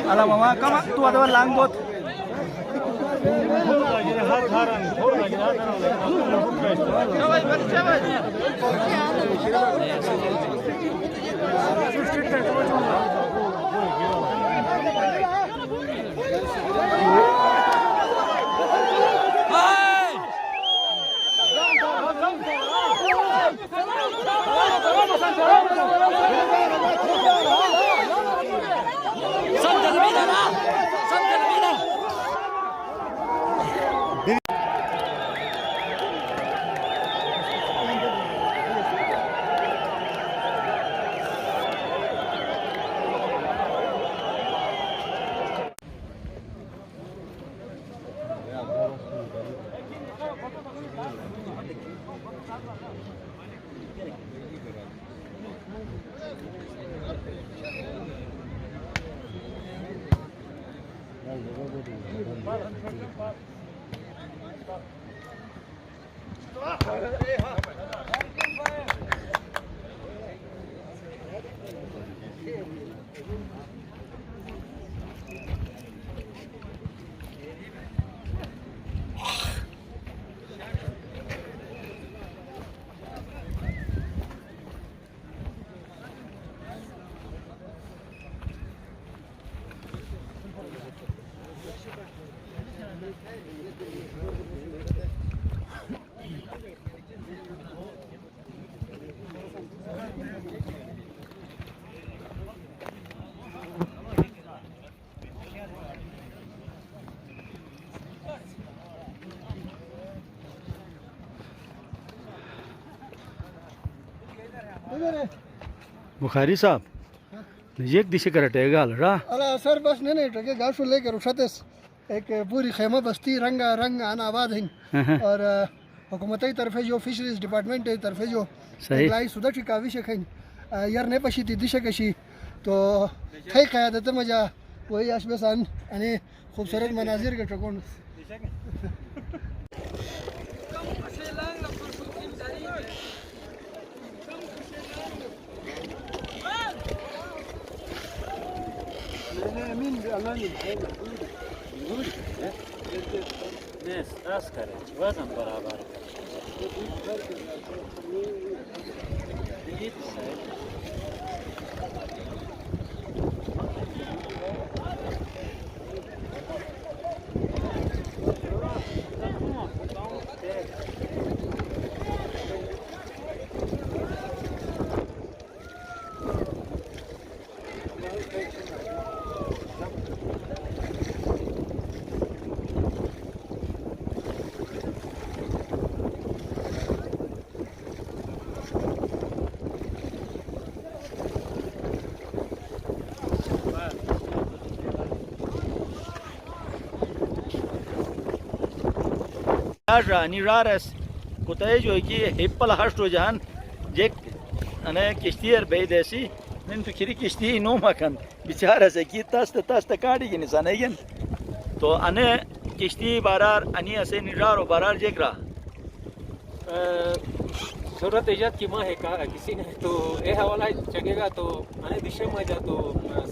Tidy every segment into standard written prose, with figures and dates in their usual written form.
Ala mama, kama tu ada langgot. Bukhari साहब एक दिशे कर हटेगा लड़ा अरे सर बस नहीं हटेगा गाँव लेकर उठाते एक पूरी खेमा बस्ती रंगा रंग आना आबाद है और हुकूमती तरफे जो फिशरीज डिपार्टमेंट है तरफे जो लाई सुधा की काविश है यार ने पशी ती दिशा कशी तो थे क़यादत मजा वही आशबसान आणि खूबसूरत मनाजिर के टकोन दस करे वजन बराबर Ni raras kutay jo ki hippal hasto jahan jek ane kishtiyer beydesi nen fikri kishti no makan bichara se ki tas kaadi ki nisan egen to ane kishti barar ani ase niraro barar jekra सूरत इजाद की माँ है किसी ने तो ये हवाला चगेगा तो आने दिशा में जा तो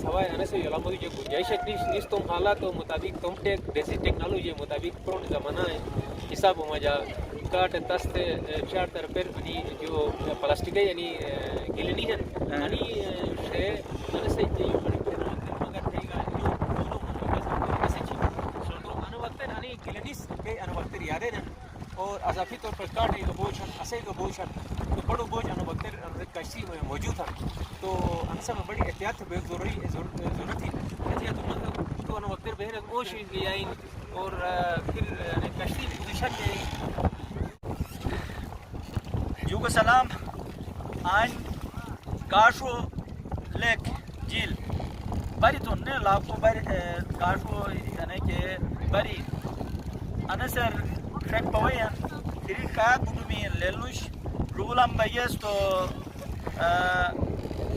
सवाई आने से यलामो जो गुंजाइश है इस तुम हालात तो मुताबिक तुम टेक देसी टेक्नोलॉजी मुताबिक पुराने ज़माना है हिसाब मजा काट तस्ते चार तरफ यानी जो प्लास्टिक है यानी गिलनी है यानी से आने से जो मगर ठेगा जो दोनों ऐसे चीज़ तो आने वक्त यानी गिलनीस के आने वक्त यादें हैं और अज़ाफ़ी तौर पर काटे तो बोझ असे तो बोझ तो बड़ो बोझ अन वक्त कश्ती में मौजूद था तो अनसा में बड़ी एहतियात जरूरत थी तो अन वक्त बहर ओश गया और फिर कश्ती दिशा के युग सलाम आन गाशो लेक झील बरी तो ने लाखों बरी गाशो यानी के बरी अनसर ट्रैक पवया फिर का गुडमी लेलुश रूलम बयस तो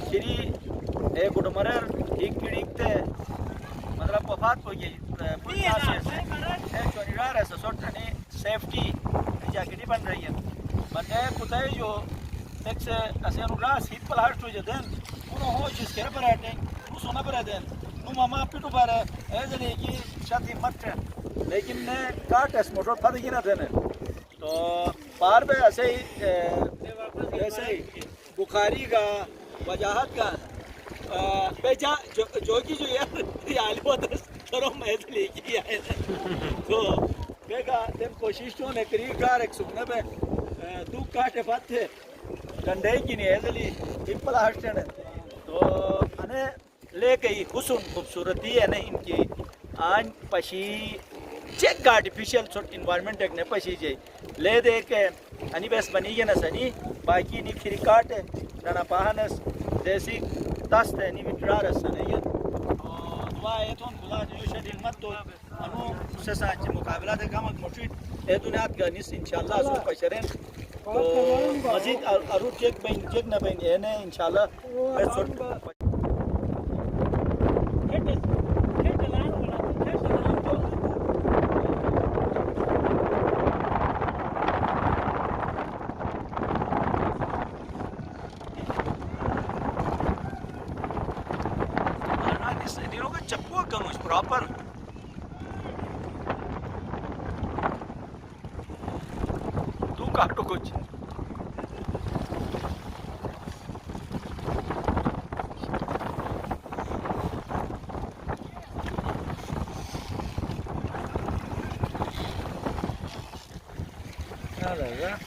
खिरी एक गुडमरर एक किड़ीकते मतलब वफात हो गई पुलिस से एक चोरीदार है ससुर ने सेफ्टी जैकेट बन रही है बंदे कुताई जो एक से ऐसे अनुरास हिट पलाट हो जाते हैं उन्होंने हो जिसके पर आते हैं उस सोना पर आते हैं नु मामा पिटू पर है ऐसे नहीं कि शादी मत है लेकिन ने काट एस मोटर फट गिरा थे ने तो पार पे ऐसे ही बुखारी का वजाहत का बेचा जोगी जो यार रियाली होता है करो मैं लेके आए तो बेगा जब कोशिश तो ने करी कार एक सुनने पे दू काटे फाते गंडे की नहीं है जली पिपल हटने तो अने ले गई हुस्न खूबसूरती है ना इनकी आन पशी चेक आर्टिफिशियल सोट इन्वायरमेंट एक ने पशी जे ले दे के अनि बेस बनी के ना सनी बाकी नी फिर काट ना पाहनस देसी दस्त है नी विट्रारस ने ये दुआ है तो खुदा जो शरीर मत तो अनु से साथ मुकाबला दे काम मुफीद ए दुनिया का निस इंशाल्लाह सो पशरें तो मजीद अरु चेक ना बन है ने इंशाल्लाह चप्पू कम प्रॉपर तू काटो कुछ क्या लगा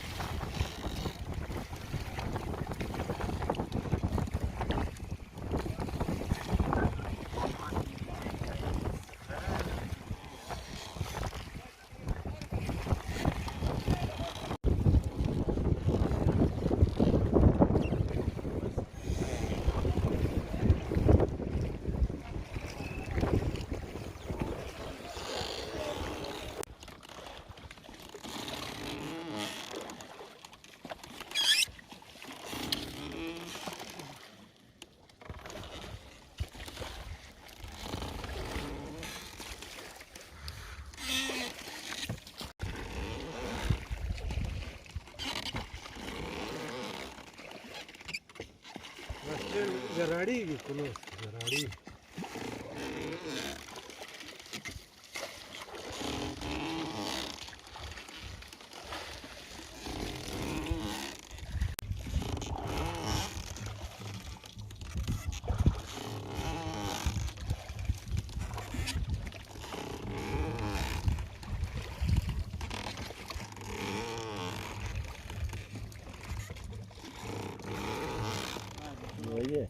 गराड़ी भी कुलो गराड़ी वही है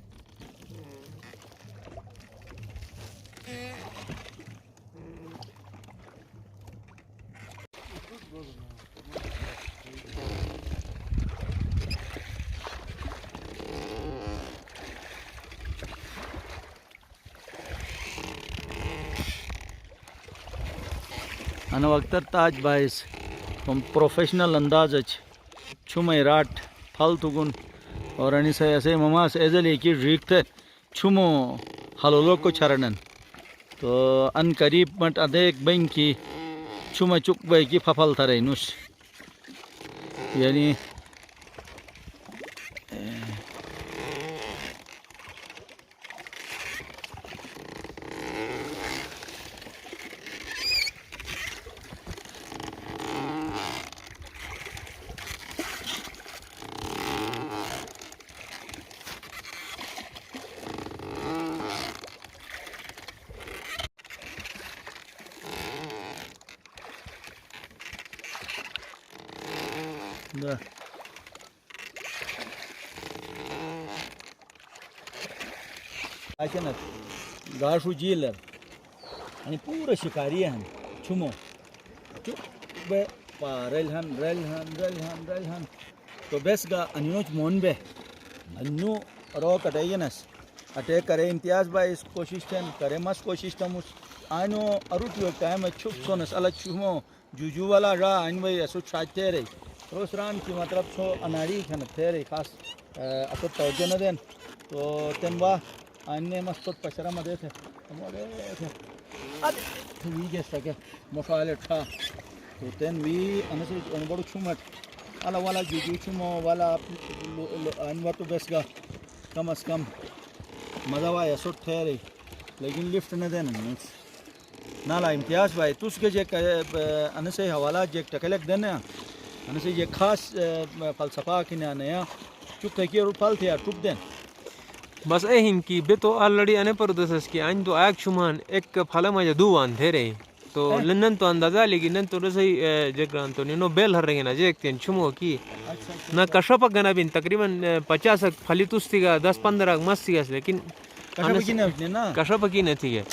अन वक्तर ताज बाइस हम प्रोफेशनल अंदाज छुम राट फल तुगुन और अनि से ऐसे ममास एजल की रीखते छुमो हलोलो को छरणन तो अन करीब मट अदेक बन की छुम चुक बई की फफल थरे नुस यानी Да. अचानक गाशू जिलर आणि पूरा शिकारी हन छुमो चुप बे रेलहन तो बेस गा अन्योच मोन बे अन्यो रो कटाइनस अटैक करे इम्तियाज भाई इस कोशिश करे मस कोशिश तमुस आनो अरुट यो टाइम छुप सोनस अला छुमो जुजू वाला रा आइन भाई असु छाते रे रोसरान की मतलब सो अनाड़ी खन थे खास असो तवज्जो न देन तो तेनवा अन्य मस्त पशरा मध्ये थे हमारे थे अरे वी के सके मसाले ठा तो तेन वी अनसे अनबड़ो छुमट अला वाला जुजू छुमो वाला अनवा तो बेस गा कम अस कम मजा वाया सुट थे रे लेकिन लिफ्ट न देना नाला इम्तियाज भाई तुस के जे अनसे हवाला जे टकलक देना अनसे ये खास फलसफा की नया चुप थे कि फल थे टुप देन बस ए हिन की बे तो ऑलरेडी अने पर दसस की आइन तो आग शुमान एक फल मजा दुवान थे रे तो लंदन तो अंदाजा लेकिन नन तो रसई जगरान तो नो बेल हर रंगे ना जे एक छुमो की ना कशप गना बिन तकरीबन 50 फली तुस्तीगा 10-15 मस्तीगा लेकिन कशप की न थी है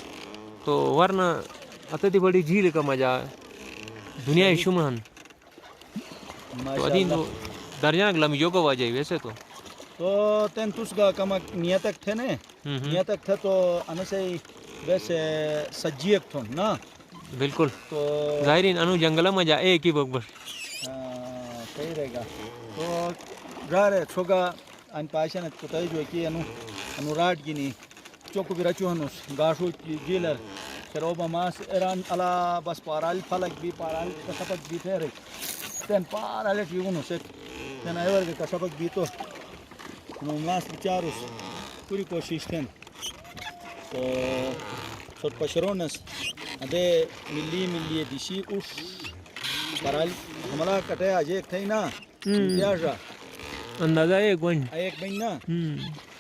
तो वरना अतदी बड़ी झील का मजा दुनिया शुमान तो अदीन तो दर्जन लम्बी को वजह वैसे तो तेन तुसगा कमक नियतक थे ने नियतक थे तो अनसे वैसे सज्जियक थो ना बिल्कुल तो जाहिरीन अनु जंगल में जा एक ही बकबर सही रहेगा तो रे छोगा अन पाशन कुताई जो कि अनुराट गिनी चोकु बिराचु हनुस गाशु जिलर शरोबा मास ईरान अला बस पाराल फलक भी पाराल कसपक भी थे रे तेन पाराल टीगुनु से तेन एवर के कसपक भी तो मास विचारुस पूरी कोशिश थे तो छोट पशरोनस अदे मिली दिशी उस पाराल हमारा कटे आज एक थे ना याजा अंदाजा एक बन ना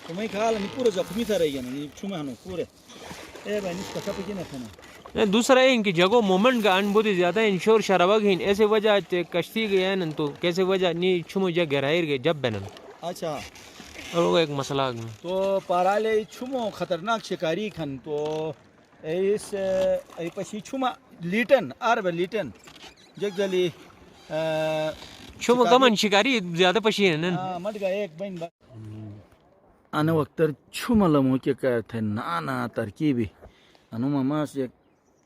तो मैं ख्याल नहीं पूरे जख्मी था रही है ना छुमा हनु पूरे ए भाई इस कसप की ना था दूसरा है इनकी जगह मोमेंट का अनुभूति ज़्यादा इंश्योर शराबक ही ऐसे वजह कश्ती गया न तो कैसे वजह नहीं छुमो जग गहराई गए जब बनन अच्छा और वो एक मसला तो पाराले छुमो खतरनाक शिकारी खन तो इस पशी छुमा लीटन लीटन जग जली छुमो कमन शिकारी ज़्यादा पशी है ना मत गए एक बन आने वक्त छुमलमो के कहते ना तरकीबी अनु मामा से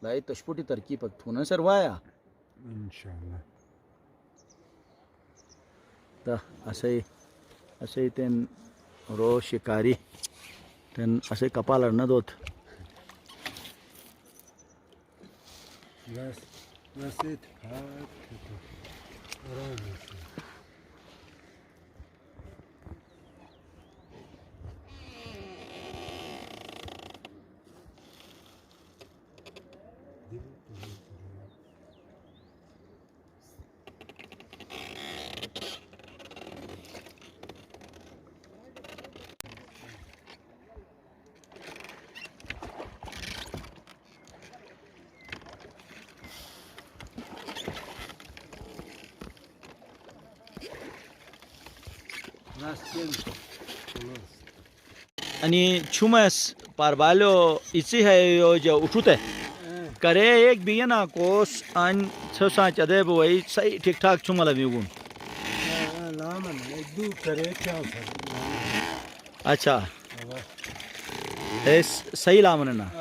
लाई तशपुटी तरकीब थूना सर वाया इंशाल्लाह ता असे तेन रो शिकारी तेन असे कपाल न दोत बस आराम से आणि छुमस पारबालो इसी है यो जो उठुते करे एक भी ना कोस अन छसा चदे वही सही ठीक ठाक छुमला बिगुन लामन दू करे क्या अच्छा एस सही लामन ना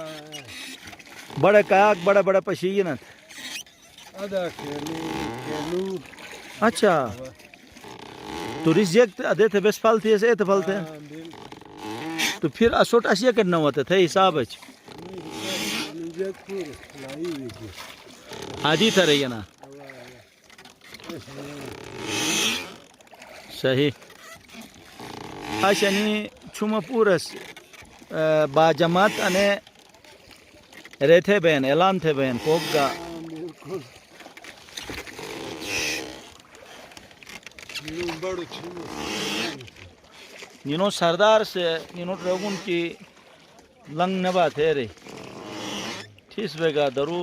बड़ा काक बड़ा पशी ना आधा केलू अच्छा तो रिजेक्ट अदे थे बेस फल थे ऐसे फल थे तो फिर असोट अशिया करना होता था हिसाब है आदि था रही है ना सही अशनी छुमा पूरस बाजमात अने रेथे बहन ऐलान थे बहन पोगा निनो सरदार से निनो ड्रैगन की लंग नबा थे रे ठीस बेगा दरू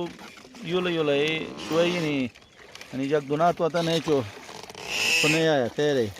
युले सोई नहीं अनि जग दुना तो आता नहीं चो सुने आया थे रे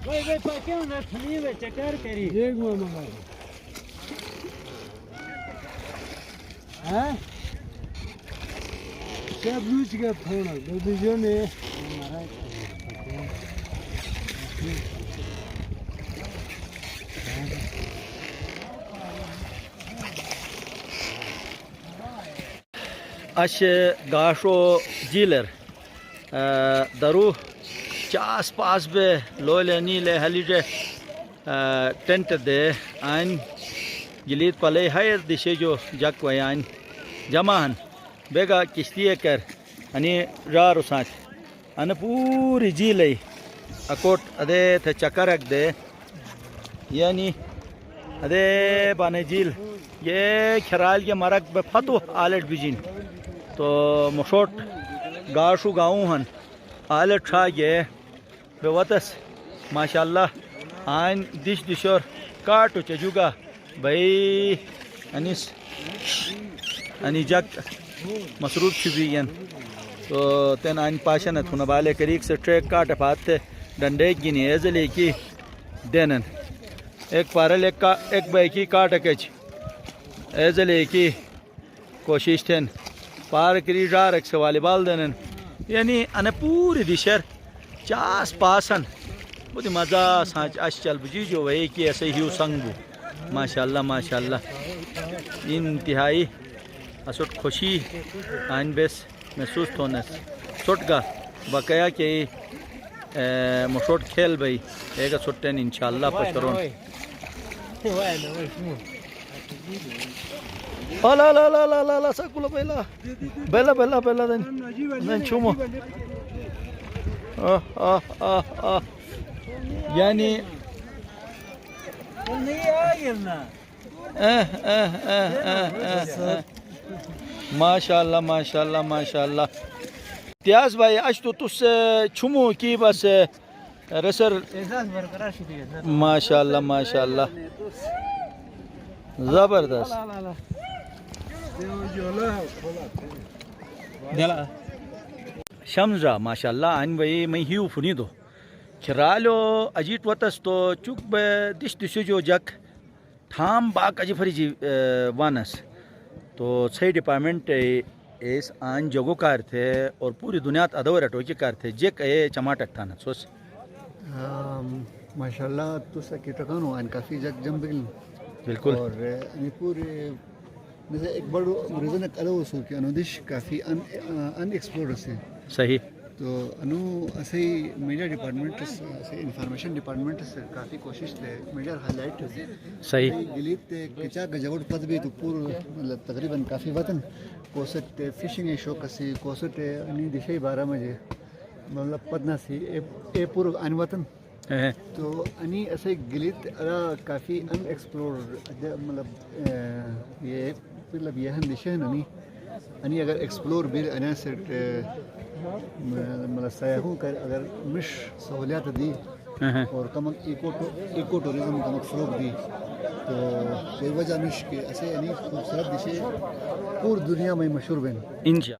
एक मामा हाँ सब लूच का फोन है तो बीजों ने Aš gašo dealer. Daru čas pas be lole nile halije tent de an gilit pale hayr dishe jo jak wayan jaman bega kishtiye kar ani rar usat an puri jile akot ade the chakarak de yani ade bane jil ye खराल के मरक बे फतो आलट बिजिन तो मशोट गाशु गाँव हन आलट छा ये बेवतस माशाल्लाह आन दिश दिशोर काटो चजुगा भाई अनिस अनिजक मसरूफ छिबियन तो तेन आन पाशन थुना बाले करीक से ट्रैक काट पाते डंडे गिनी एजले की देनन एक पारल एक बाई की काट कच एजले की कोशिश थेन पार करी जा रख से वालीबाल देनन यानी अने पूरी दिशर चास पासन बुद्धि मजा सांच अश चल बुझी जो वही कि ऐसे ही संगू माशाल्लाह माशाल्लाह इंतहाई असुट खुशी आन बेस महसूस थोनस सुटगा बकाया के मशोट खेल भाई एक सुट्टन इंशाल्लाह पशरोन ला ला ला ला ला ला sakula bella den chumo yani माशाल्लाह माशाल्लाह माशाल्लाह त्याज भाई आज तो तुस छुमो की बस रसर माशाल्लाह माशाल्लाह जबरदस्त शमजा माशाल्लाह आन भाई मैं ही फुनी दो खरालो अजीत वतस तो चुक दिश दिशो जो जक थाम बाक अजी फरी जी वानस तो सही डिपार्टमेंट इस आन जगो कार थे और पूरी दुनिया अदवर टोकी कार थे जे कहे चमाटक था ना सोच माशाल्लाह तो सके टकानो आन काफी जग जम बिल्कुल और ये पूरे जैसे एक बड़ो रीजन अलग हो कि अनुदेश काफ़ी अनएक्सप्लोर्ड है सही तो अनु ऐसे ही मीडिया डिपार्टमेंट से इंफॉर्मेशन डिपार्टमेंट से काफ़ी कोशिश थे मीडिया हाईलाइट सही गिलीत थे किचा गजवट पद भी तो पूर्व मतलब तकरीबन काफ़ी वतन कोसट फिशिंग शौक से कोसट अनि दिशा 12 बजे मतलब पदना सी ए पूर्व अनवतन तो अनि ऐसे गिलित काफ़ी अनएक्सप्लोर्ड मतलब ये मतलब यह दिशा है नहीं अनि अगर एक्सप्लोर भी अना से मतलब सयाहों कर अगर मिश सहूलियात दी और कम इको टूरिज्म कम फ़रोग दी तो कोई वजह मिश के ऐसे यानी खूबसूरत दिशे पूरी दुनिया में मशहूर बन इंशा